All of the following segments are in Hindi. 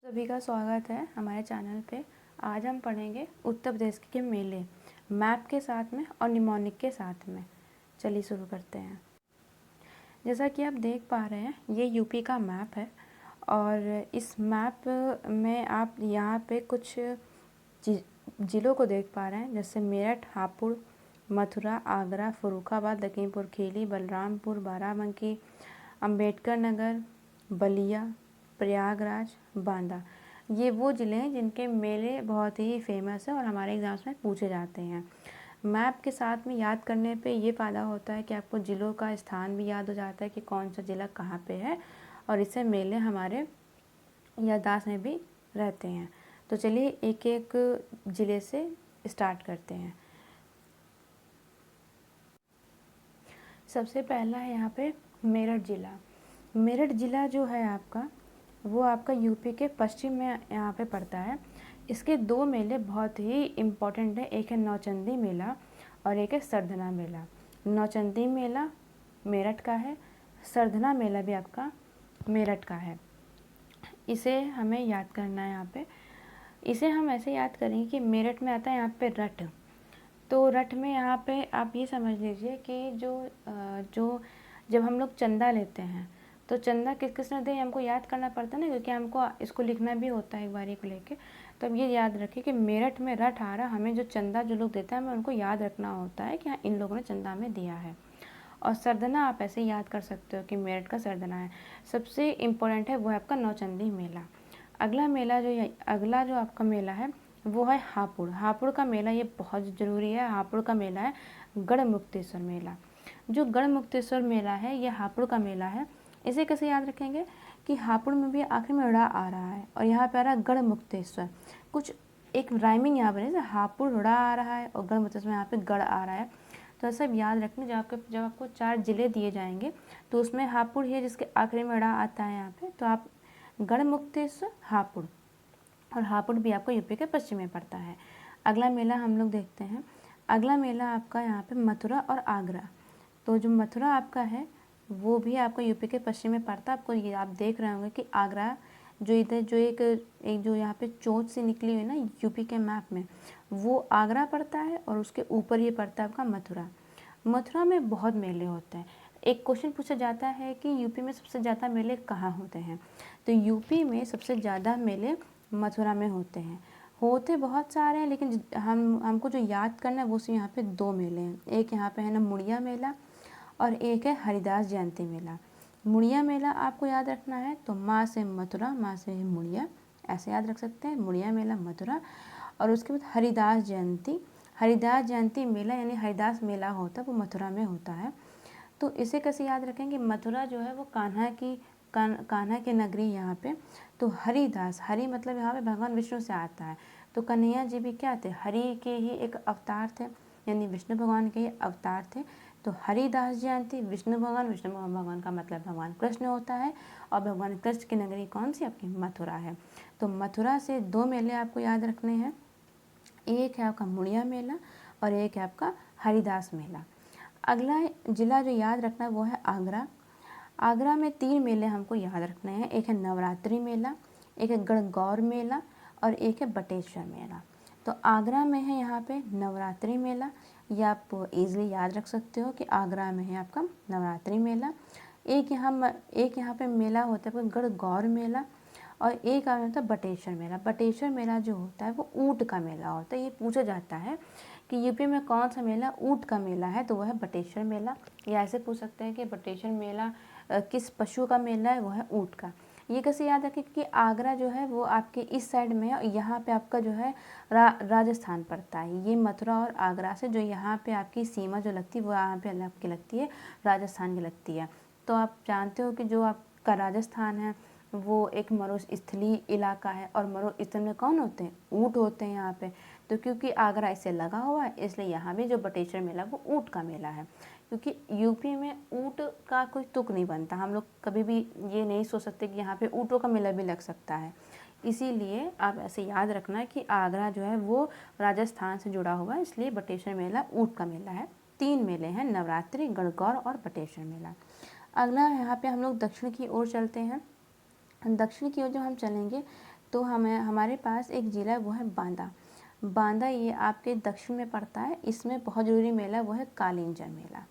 सभी का स्वागत है हमारे चैनल पे। आज हम पढ़ेंगे उत्तर प्रदेश के मेले मैप के साथ में और निमोनिक के साथ में। चलिए शुरू करते हैं। जैसा कि आप देख पा रहे हैं, ये यूपी का मैप है और इस मैप में आप यहाँ पे कुछ ज़िलों को देख पा रहे हैं, जैसे मेरठ, हापुड़, मथुरा, आगरा, फर्रुखाबाद, लखीमपुर खीरी, बलरामपुर, बाराबंकी, अंबेडकर नगर, बलिया, प्रयागराज, बांदा। ये वो ज़िले हैं जिनके मेले बहुत ही फेमस है और हमारे एग्ज़ाम्स में पूछे जाते हैं। मैप के साथ में याद करने पे ये फ़ायदा होता है कि आपको ज़िलों का स्थान भी याद हो जाता है कि कौन सा ज़िला कहाँ पे है, और इससे मेले हमारे याददाश्त में भी रहते हैं। तो चलिए एक एक ज़िले से स्टार्ट करते हैं। सबसे पहला है यहाँ पे मेरठ ज़िला। मेरठ ज़िला जो है आपका, वो आपका यूपी के पश्चिम में यहाँ पे पड़ता है। इसके दो मेले बहुत ही इम्पोर्टेंट है, एक है नौचंदी मेला और एक है सरधना मेला। नौचंदी मेला मेरठ का है, सरधना मेला भी आपका मेरठ का है। इसे हमें याद करना है यहाँ पे। इसे हम ऐसे याद करेंगे कि मेरठ में आता है यहाँ पे रट। तो रट में यहाँ पे आप ये समझ लीजिए कि जो जब हम लोग चंदा लेते हैं तो चंदा किस किस ने दे हमको याद करना पड़ता है ना, क्योंकि हमको इसको लिखना भी होता है एक बारी को लेके। तो अब ये याद रखिए कि मेरठ में रट आ रहा, हमें जो चंदा जो लोग देते हैं हमें उनको याद रखना होता है कि हाँ इन लोगों ने चंदा में दिया है। और सरधना आप ऐसे याद कर सकते हो कि मेरठ का सरधना है। सबसे इम्पोर्टेंट है वो है आपका नौचंदी मेला। अगला जो आपका मेला है वो है हापुड़। हापुड़ का मेला ये बहुत ज़रूरी है। हापुड़ का मेला है गढ़मुक्तेश्वर मेला। जो गढ़मुक्तेश्वर मेला है ये हापुड़ का मेला है। इसे कैसे याद रखेंगे कि हापुड़ में भी आखिर में ड़ा आ रहा है और यहाँ पे आ रहा है गढ़मुक्तेश्वर। कुछ एक राइमिंग यहाँ पर है, हापुड़ ड़ा आ रहा है और गढ़मुक्तेश्वर यहाँ पे गढ़ आ रहा है। तो सब याद रखना। जब आपको 4 ज़िले दिए जाएंगे तो उसमें हापुड़ है जिसके आखिरी में ड़ा आता है यहाँ पे, तो आप गढ़मुक्तेश्वर हापुड़, और हापुड़ भी आपको यूपी के पश्चिम में पड़ता है। अगला मेला हम लोग देखते हैं। अगला मेला आपका यहाँ पे मथुरा और आगरा। तो जो मथुरा आपका है वो भी आपको यूपी के पश्चिम में पड़ता है। आपको ये आप देख रहे होंगे कि आगरा जो इधर जो एक जो यहाँ पे चोंच से निकली हुई ना यूपी के मैप में, वो आगरा पड़ता है और उसके ऊपर ही पड़ता है आपका मथुरा। मथुरा में बहुत मेले होते हैं। एक क्वेश्चन पूछा जाता है कि यूपी में सबसे ज़्यादा मेले कहाँ होते हैं, तो यूपी में सबसे ज़्यादा मेले मथुरा में होते हैं। होते बहुत सारे हैं लेकिन हमको जो याद करना है वो सिर्फ यहाँ पे 2 मेले हैं। एक यहाँ पे है ना मुड़िया मेला और एक है हरिदास जयंती मेला। मुड़िया मेला आपको याद रखना है तो माँ से मथुरा, माँ से मुड़िया, ऐसे याद रख सकते हैं। मुड़िया मेला मथुरा। और उसके बाद हरिदास जयंती मेला यानी हरिदास मेला होता है वो मथुरा में होता है। तो इसे कैसे याद रखेंगे, मथुरा जो है वो कान्हा की नगरी यहाँ पे। तो हरिदास, हरि मतलब यहाँ पे भगवान विष्णु से आता है। तो कन्हैया जी भी क्या थे, हरि के ही एक अवतार थे, यानी विष्णु भगवान के ही अवतार थे। तो हरिदास जयंती विष्णु भगवान का मतलब भगवान कृष्ण होता है, और भगवान कृष्ण की नगरी कौन सी आपकी मथुरा है। तो मथुरा से 2 मेले आपको याद रखने हैं, एक है आपका मुड़िया मेला और एक है आपका हरिदास मेला। अगला ज़िला जो याद रखना है वो है आगरा। आगरा में 3 मेले हमको याद रखने हैं, एक है नवरात्रि मेला, एक है गणगौर मेला और एक है बटेश्वर मेला। तो आगरा में है यहाँ पे नवरात्रि मेला, ये आप इजीली याद रख सकते हो कि आगरा में है आपका नवरात्रि मेला। एक यहाँ पे मेला होता है गणगौर मेला, और एक होता है बटेश्वर मेला। बटेश्वर मेला जो होता है वो ऊँट का मेला होता है। ये पूछा जाता है कि यूपी में कौन सा मेला ऊँट का मेला है, तो वह है बटेश्वर मेला। या ऐसे पूछ सकते हैं कि बटेश्वर मेला किस पशु का मेला है, वो है ऊँट का। ये कैसे याद रखें कि आगरा जो है वो आपके इस साइड में है और यहाँ पे आपका जो है राजस्थान पड़ता है। ये मथुरा और आगरा से जो यहाँ पे आपकी सीमा जो लगती है वो यहाँ पे आपकी लगती है राजस्थान की लगती है। तो आप जानते हो कि जो आपका राजस्थान है वो एक मरुस्थलीय इलाका है, और मरुस्थल में कौन होते हैं, ऊँट होते हैं यहाँ पे। तो क्योंकि आगरा इससे लगा हुआ है इसलिए यहाँ भी जो बटेश्वर मेला वो ऊँट का मेला है। क्योंकि यूपी में ऊँट का कोई तुक नहीं बनता, हम लोग कभी भी ये नहीं सोच सकते कि यहाँ पे ऊँटों का मेला भी लग सकता है। इसीलिए आप ऐसे याद रखना कि आगरा जो है वो राजस्थान से जुड़ा हुआ है, इसलिए बटेश्वर मेला ऊँट का मेला है। 3 मेले हैं, नवरात्रि, गणगौर और बटेश्वर मेला। अगला यहाँ पे हम लोग दक्षिण की ओर चलते हैं। दक्षिण की ओर जब हम चलेंगे तो हमारे पास एक ज़िला है वो है बांदा। बांदा ये आपके दक्षिण में पड़ता है। इसमें बहुत ज़रूरी मेला वो है कालिंजर मेला।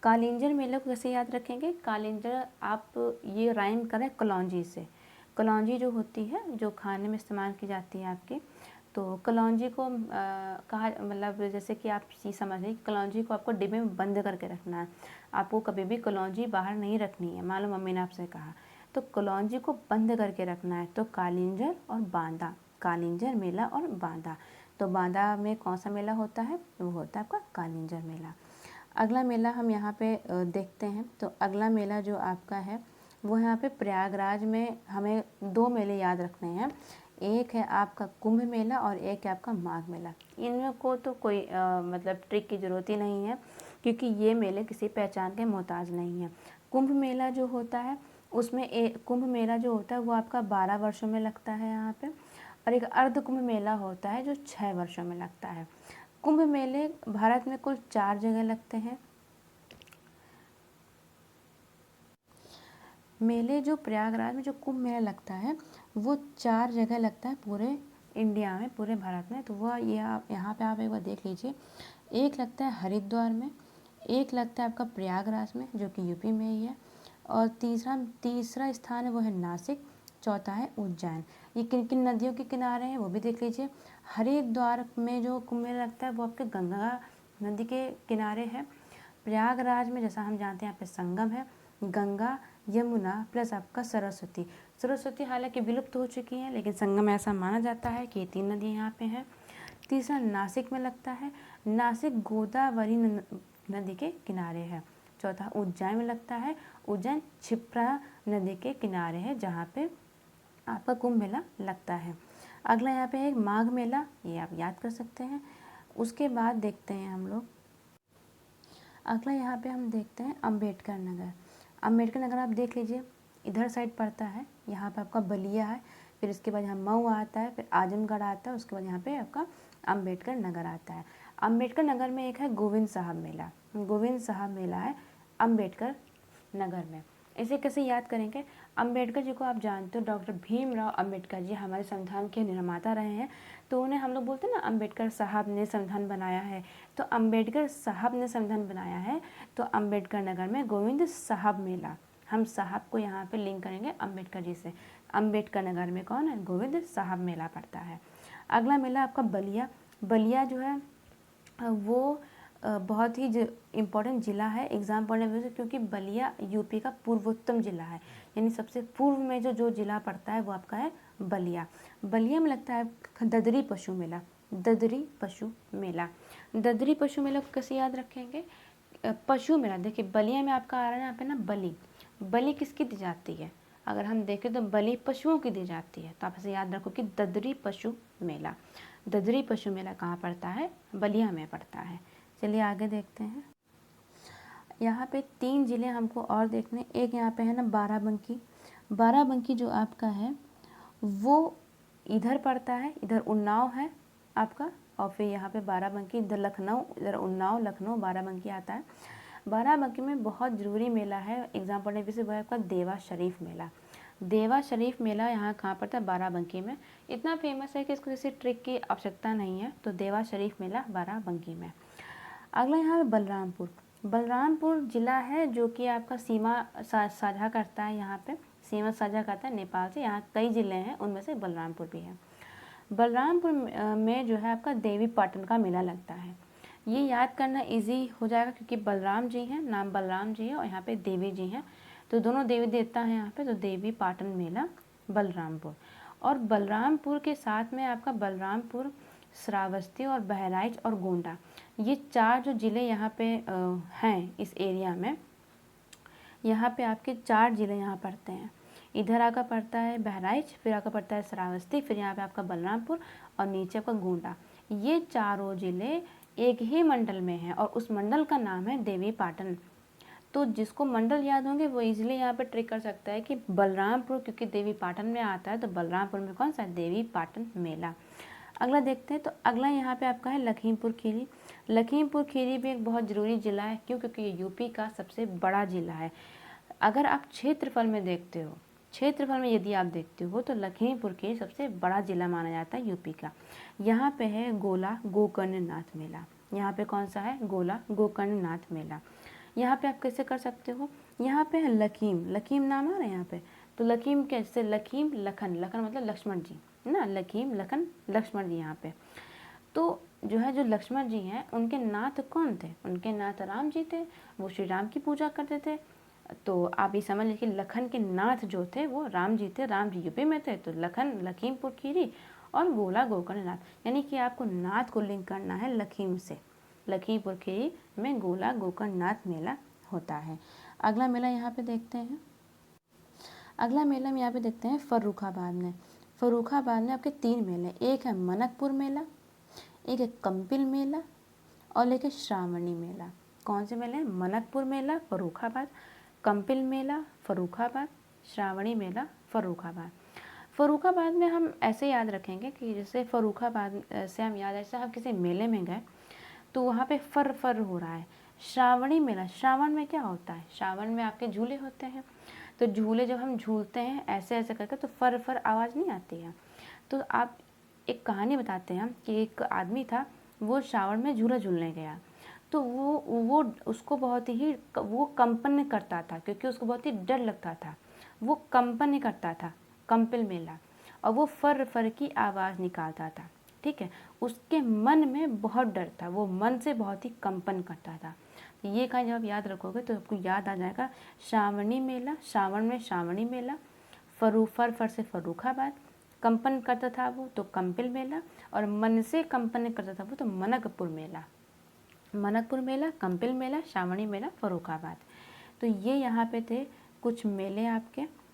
कालिंजर मेले को कैसे याद रखेंगे? कालिंजर आप ये राइम करें कलौंजी से। कलौंजी जो होती है, जो खाने में इस्तेमाल की जाती है आपके, तो कलौंजी को कहा, मतलब जैसे कि आप चीज़ समझिए, कलौंजी को आपको डिब्बे में बंद करके रखना है। आपको कभी भी कलौंजी बाहर नहीं रखनी है, मान लो मम्मी ने आपसे कहा, तो कलौंजी को बंद करके रखना है। तो कालिंजर और बांदा, कालिंजर मेला और बांदा। तो बांदा में कौन सा मेला होता है? वो होता है आपका कालिंजर मेला। अगला मेला हम यहाँ पे देखते हैं। तो अगला मेला जो आपका है वो यहाँ पे प्रयागराज में, हमें 2 मेले याद रखने हैं। एक है आपका कुंभ मेला और एक है आपका माघ मेला। इनमें को तो कोई मतलब ट्रिक की ज़रूरत ही नहीं है, क्योंकि ये मेले किसी पहचान के मोहताज नहीं है। कुंभ मेला जो होता है उसमें कुंभ मेला जो होता है वो आपका 12 वर्षों में लगता है यहाँ पे, और एक अर्ध कुंभ मेला होता है जो 6 वर्षों में लगता है। कुंभ मेले भारत में कुल 4 जगह लगते हैं। मेले जो प्रयागराज में जो कुंभ मेला लगता है वो 4 जगह लगता है पूरे इंडिया में, पूरे भारत में। तो वो ये आप यहाँ पे आप एक बार देख लीजिए। एक लगता है हरिद्वार में, एक लगता है आपका प्रयागराज में जो कि यूपी में ही है, और तीसरा स्थान है वो है नासिक, चौथा है उज्जैन। ये किन किन नदियों के किनारे हैं वो भी देख लीजिए। हरिद्वार में जो कुंभ मेला लगता है वो आपके गंगा नदी के किनारे है। प्रयागराज में जैसा हम जानते हैं यहाँ पे संगम है, गंगा यमुना प्लस आपका सरस्वती। सरस्वती हालांकि विलुप्त हो चुकी है, लेकिन संगम ऐसा माना जाता है कि ये 3 नदियाँ यहाँ पे हैं। तीसरा नासिक में लगता है, नासिक गोदावरी नदी के किनारे है। चौथा उज्जैन में लगता है, उज्जैन क्षिप्रा नदी के किनारे है जहाँ पे आपका कुंभ मेला लगता है। अगला यहाँ पे है माघ मेला, ये आप याद कर सकते हैं। उसके बाद देखते हैं हम लोग, अगला यहाँ पे हम देखते हैं अम्बेडकर नगर। अम्बेडकर नगर आप देख लीजिए, इधर साइड पड़ता है। यहाँ पे आपका बलिया है, फिर इसके बाद यहाँ मऊ आता है, फिर आजमगढ़ आता है, उसके बाद यहाँ पे आपका अम्बेडकर नगर आता है। अम्बेडकर नगर में एक है गोविंद साहब मेला। गोविंद साहब मेला है अम्बेडकर नगर में। इसे कैसे याद करेंगे? अम्बेडकर जी को आप जानते हो, डॉक्टर भीमराव अम्बेडकर जी हमारे संविधान के निर्माता रहे हैं। तो उन्हें हम लोग बोलते हैं ना, अम्बेडकर साहब ने संविधान बनाया है। तो अम्बेडकर साहब ने संविधान बनाया है, तो अम्बेडकर नगर में गोविंद साहब मेला, हम साहब को यहाँ पे लिंक करेंगे अम्बेडकर जी से। अम्बेडकर नगर में कौन है? गोविंद साहब मेला पड़ता है। अगला मेला आपका बलिया। बलिया जो है वो बहुत ही इम्पोर्टेंट ज़िला है एग्ज़ाम पॉइंट ऑफ व्यू से, क्योंकि बलिया यूपी का पूर्वोत्तम ज़िला है, यानी सबसे पूर्व में जो ज़िला पड़ता है वो आपका है बलिया। बलिया में लगता है ददरी पशु मेला। ददरी पशु मेला, ददरी पशु मेला को कैसे याद रखेंगे? पशु मेला, देखिए बलिया में आपका आ रहा है यहाँ पे ना बलि। बलि किसकी दी जाती है? अगर हम देखें तो बलि पशुओं की दी जाती है। तो आप इसे याद रखो कि ददरी पशु मेला। ददरी पशु मेला कहाँ पड़ता है? बलिया में पड़ता है। चलिए आगे देखते हैं। यहाँ पे 3 ज़िले हमको और देखने। एक यहाँ पे है ना बाराबंकी। बाराबंकी जो आपका है वो इधर पड़ता है, इधर उन्नाव है आपका, और फिर यहाँ पे बाराबंकी, इधर लखनऊ, इधर उन्नाव, लखनऊ, बाराबंकी आता है। बाराबंकी में बहुत ज़रूरी मेला है एग्जाम पढ़ने के, वो है आपका देवा शरीफ मेला। देवा शरीफ मेला यहाँ कहाँ पड़ता है? बाराबंकी में। इतना फेमस है कि इसको किसी ट्रिक की आवश्यकता नहीं है। तो देवा शरीफ मेला बाराबंकी में। अगला यहाँ पे बलरामपुर। बलरामपुर ज़िला है जो कि आपका सीमा साझा करता है, यहाँ पे सीमा साझा करता है नेपाल से। यहाँ कई ज़िले हैं, उनमें से बलरामपुर भी है। बलरामपुर में जो है आपका देवी पाटन का मेला लगता है। ये याद करना इजी हो जाएगा, क्योंकि बलराम जी हैं, नाम बलराम जी है और यहाँ पे देवी जी हैं, तो दोनों देवी देवता हैं यहाँ पे। तो देवी पाटन मेला बलरामपुर। और बलरामपुर के साथ में आपका बलरामपुर, श्रावस्ती और बहराइच और गोंडा, ये 4 जो ज़िले यहाँ पे हैं इस एरिया में, यहाँ पे आपके 4 ज़िले यहाँ पड़ते हैं। इधर आकर पड़ता है बहराइच, फिर आकर पड़ता है श्रावस्ती, फिर यहाँ पे आपका बलरामपुर और नीचे आपका गोंडा। ये चारों ज़िले एक ही मंडल में हैं और उस मंडल का नाम है देवी पाटन। तो जिसको मंडल याद होंगे वो इजीली यहाँ पे ट्रिक कर सकता है कि बलरामपुर क्योंकि देवी पाटन में आता है, तो बलरामपुर में कौन सा? देवी पाटन मेला। अगला देखते हैं। तो अगला यहाँ पे आपका है लखीमपुर खीरी। लखीमपुर खीरी भी एक बहुत ज़रूरी ज़िला है। क्यों? क्योंकि ये यूपी का सबसे बड़ा ज़िला है। अगर आप क्षेत्रफल में देखते हो, क्षेत्रफल में यदि आप देखते हो तो लखीमपुर खीरी सबसे बड़ा जिला माना जाता है यूपी का। यहाँ पे है गोला गोकर्णनाथ मेला। यहाँ पे कौन सा है? गोला गोकर्णनाथ मेला। यहाँ पे आप कैसे कर सकते हो, यहाँ पे है लकीम, लकीम नाम आ रहा है यहाँ पे, तो लकीम कैसे? लकीम लखन, लखन मतलब लक्ष्मण जी है ना, लकीम लखन लक्ष्मण जी यहाँ पे। तो जो है, जो लक्ष्मण जी हैं उनके नाथ कौन थे? उनके नाथ राम जी थे, वो श्री राम की पूजा करते थे। तो आप ये समझ लीजिए लखन के नाथ जो थे वो राम जी थे, राम जी यूपी में थे, तो लखन लखीमपुर खीरी और गोला गोकर्णनाथ, यानी कि आपको नाथ को लिंक करना है लखीम से। लखीमपुर खीरी में गोला गोकर्णनाथ मेला होता है। अगला मेला यहाँ पे देखते हैं, अगला मेला हम यहाँ पे देखते हैं फर्रुखाबाद में। फर्रुखाबाद में आपके 3 मेले, एक है मनकपुर मेला, एक है कंपिल मेला और एक है श्रावणी मेला। कौन से मेले हैं? मनकपुर मेला फर्रुखाबाद, कंपिल मेला फर्रुखाबाद, श्रावणी मेला फर्रुखाबाद। फर्रुखाबाद में हम ऐसे याद रखेंगे कि जैसे फर्रुखाबाद से हम याद, जैसे हम किसी मेले में गए तो वहाँ पे फर फर हो रहा है। श्रावणी मेला, श्रावण में क्या होता है? श्रावण में आपके झूले होते हैं, तो झूले जब हम झूलते हैं ऐसे ऐसे करके तो फर फर आवाज़ नहीं आती है। तो आप एक कहानी बताते हैं कि एक आदमी था, वो श्रावण में झूला झूलने गया, तो वो उसको बहुत ही वो कंपन करता था, क्योंकि उसको बहुत ही डर लगता था, वो कंपन करता था, कंपिल मेला, और वो फर फर की आवाज़ निकालता था। ठीक है, उसके मन में बहुत डर था, वो मन से बहुत ही कंपन करता था। तो ये कहानी जब आप याद रखोगे तो आपको याद आ जाएगा श्रावणी मेला, श्रावण में श्रावणी मेला, फर फर से फर्रुखाबाद, कंपन करता था वो तो कंपिल मेला, और मन से कंपन करता था वो तो मनकपुर मेला। मनकपुर मेला, कंपिल मेला, श्रावणी मेला, फर्रुखाबाद। तो ये यहाँ पे थे कुछ मेले आपके,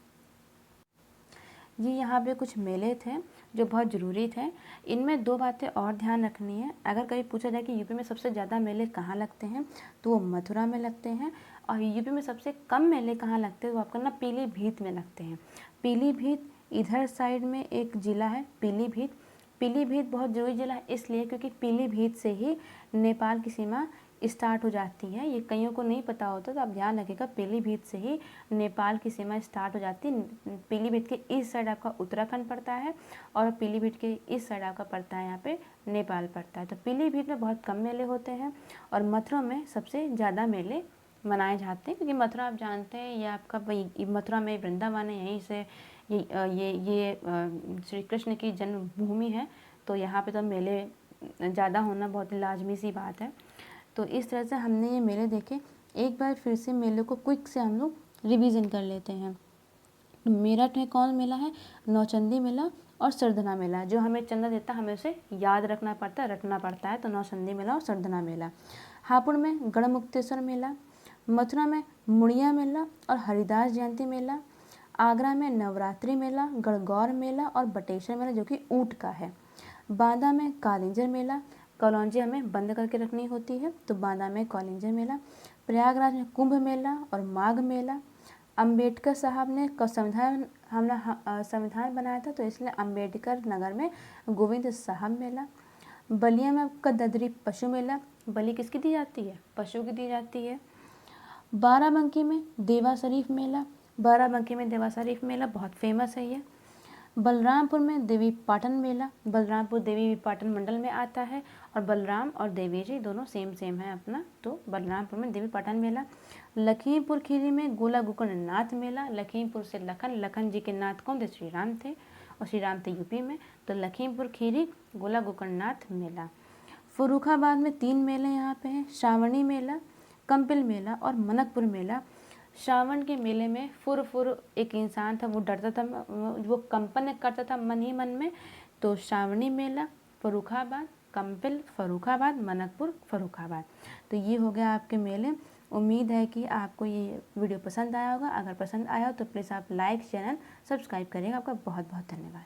ये यहाँ पे कुछ मेले थे जो बहुत ज़रूरी थे। इनमें 2 बातें और ध्यान रखनी है। अगर कभी पूछा जाए कि यूपी में सबसे ज़्यादा मेले कहाँ लगते हैं तो वो मथुरा में लगते हैं, और यूपी में सबसे कम मेले कहाँ लगते हैं वो आपका ना पीलीभीत में लगते हैं। पीलीभीत इधर साइड में एक ज़िला है पीलीभीत। पीलीभीत बहुत ज़रूरी ज़िला है इसलिए क्योंकि पीलीभीत से ही नेपाल की सीमा स्टार्ट हो जाती है। ये कईयों को नहीं पता होता, तो आप ध्यान रखिएगा, पीलीभीत से ही नेपाल की सीमा स्टार्ट हो जाती है। पीलीभीत के इस साइड आपका उत्तराखंड पड़ता है और पीलीभीत के इस साइड आपका पड़ता है यहाँ पे नेपाल पड़ता है। तो पीलीभीत में बहुत कम मेले होते हैं और मथुरा में सबसे ज़्यादा मेले मनाए जाते हैं, क्योंकि मथुरा आप जानते हैं ये आपका मथुरा में वृंदावन है, यहीं से ये श्री कृष्ण की जन्मभूमि है, तो यहाँ पे तो मेले ज़्यादा होना बहुत लाजमी सी बात है। तो इस तरह से हमने ये मेले देखे। एक बार फिर से मेले को क्विक से हम लोग रिवीजन कर लेते हैं। मेरठ में कौन मेला है? नौचंदी मेला और सरधना मेला। जो हमें चंदा देता है हमें उसे याद रखना पड़ता है, रटना पड़ता है, तो नौचंदी मेला और सरधना मेला। हापुड़ में गढ़मुक्तेश्वर मेला, मथुरा में मुड़िया मेला और हरिदास जयंती मेला, आगरा में नवरात्रि मेला, गणगौर मेला और बटेश्वर मेला जो कि ऊँट का है, बांदा में कालिंजर मेला, कलौंजी हमें बंद करके रखनी होती है तो बांदा में कालिंजर मेला, प्रयागराज में कुंभ मेला और माघ मेला, अंबेडकर साहब ने संविधान बनाया था तो इसलिए अंबेडकर नगर में गोविंद साहब मेला, बलिया में आपका ददरी पशु मेला, बलि किसकी दी जाती है? पशु की दी जाती है। बाराबंकी में देवा शरीफ मेला, बाराबंकी में देवा शरीफ मेला बहुत फेमस है ये। बलरामपुर में देवी पाटन मेला, बलरामपुर देवी पाटन मंडल में आता है और बलराम और देवी जी दोनों सेम है अपना, तो बलरामपुर में देवी पाटन मेला। लखीमपुर खीरी में गोला गोकर्णनाथ मेला, लखीमपुर से लखन जी के नाथ कौन थे? श्री राम थे, और श्री राम थे यूपी में, तो लखीमपुर खीरी गोला गोकर्णनाथ मेला। फर्रुखाबाद में 3 मेले यहाँ पे हैं, श्रावणी मेला, कंपिल मेला और मनकपुर मेला। श्रावण के मेले में फुर एक इंसान था, वो डरता था, वो कंपन करता था मन ही मन में, तो श्रावणी मेला फर्रुखाबाद, कंपिल फर्रुखाबाद, मनकपुर फर्रुखाबाद। तो ये हो गया आपके मेले। उम्मीद है कि आपको ये वीडियो पसंद आया होगा। अगर पसंद आया हो तो प्लीज़ आप लाइक, चैनल सब्सक्राइब करिएगा। आपका बहुत बहुत धन्यवाद।